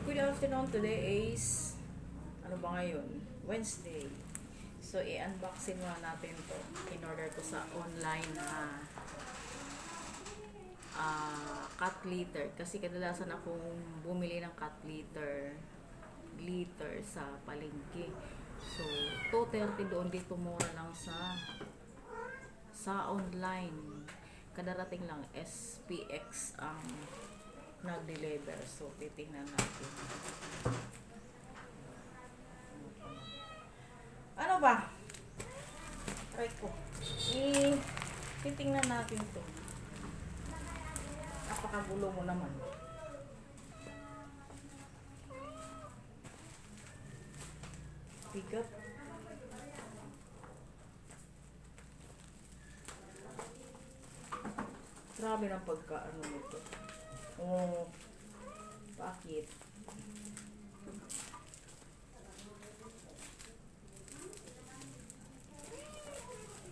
Good afternoon. Today is, ano ba ngayon? Wednesday. So, i-unboxing muna natin to. In order ko sa online na cat litter. Kasi kadalasan akong bumili ng cat glitter sa palengke. So, 230 doon, dito mura lang sa online. Kadarating lang SPX ang nag-deliver. So, titingnan natin. Ano ba? Try ko. Titingnan natin to. Napakagulo mo naman. Bigat. Grabe ng pagka-ano nito. Oh, bakit?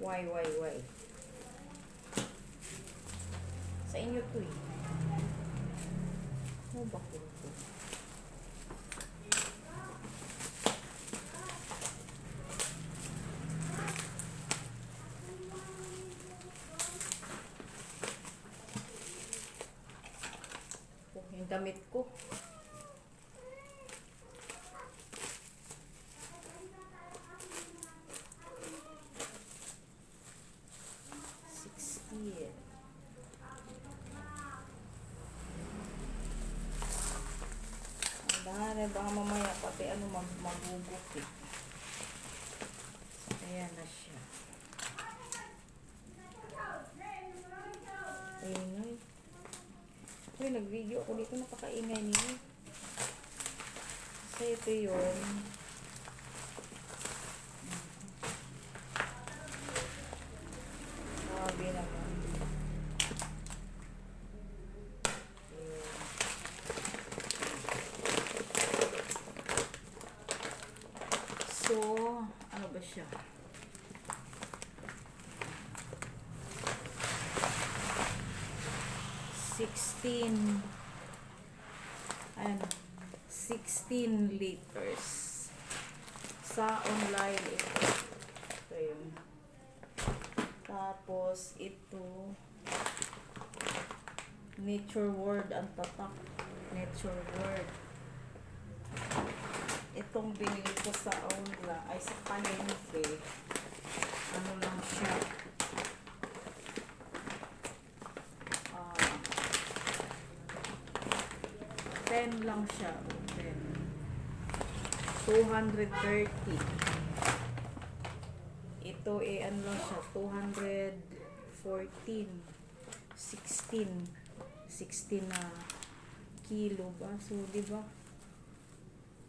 Why? Sa inyo to eh. Ano ba ko ito? Yung damit ko. Dahil baka mamaya pati ano magugok eh. Ayan na siya. Ingay. Uy, nag-video ako dito, napakaingay niyo. Kasi ito yun. Grabe naman. So, ano ba siya? Ayan, 16 liters. Sa online ito. Ito yun. Tapos, ito, Nature World ang tatak. Nature World. Itong binili ko sa online, ay sa palengke. Ano lang siya? 10 lang siya. 10. 230. Ito ano lang siya. 214. 16 na kilo ba? So, di ba?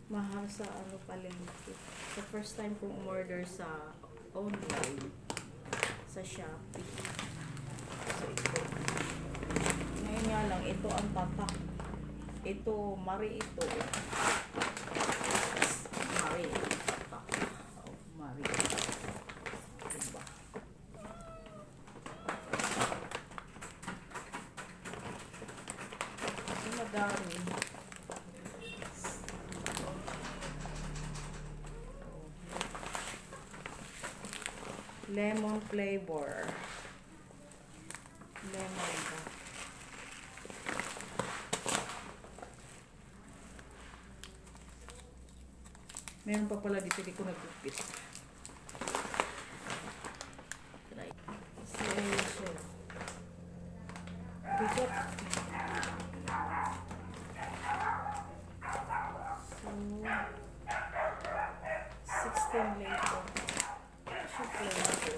Mahal sa ano palengke. So, first time kong umorder sa online. Sa Shopee. So, ito. Ngayon nga lang, ito ang tatak. Ito, Marie ito. Marie. Oh, Marie. Diba? Ito madami. Lemon flavor. Lemon ba? Meron pa pala dito, di ko nagupit. Try. So, siya. Bigot. So, 16 later. Siya flavor.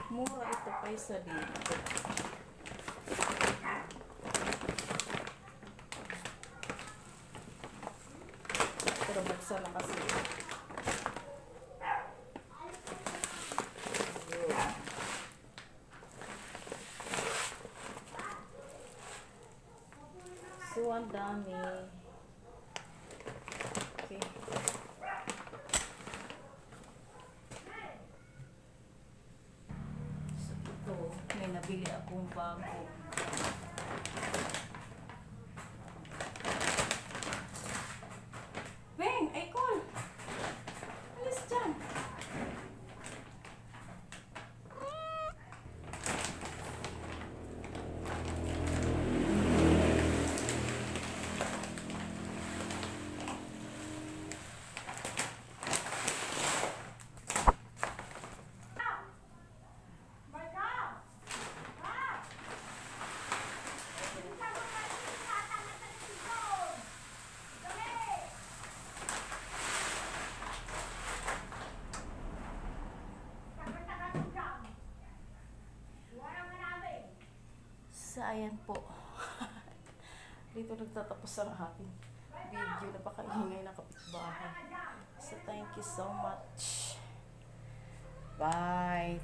Mura ito kaysa dito. Pero buksan na kasi. So, ang dami. Okay. So, ito, may nabili akong bago. Beng, ay call! Alis dyan! So, ayan po. Dito nagtatapos ang ating video. Napakaingay na kapitbahay. So, thank you so much. Bye.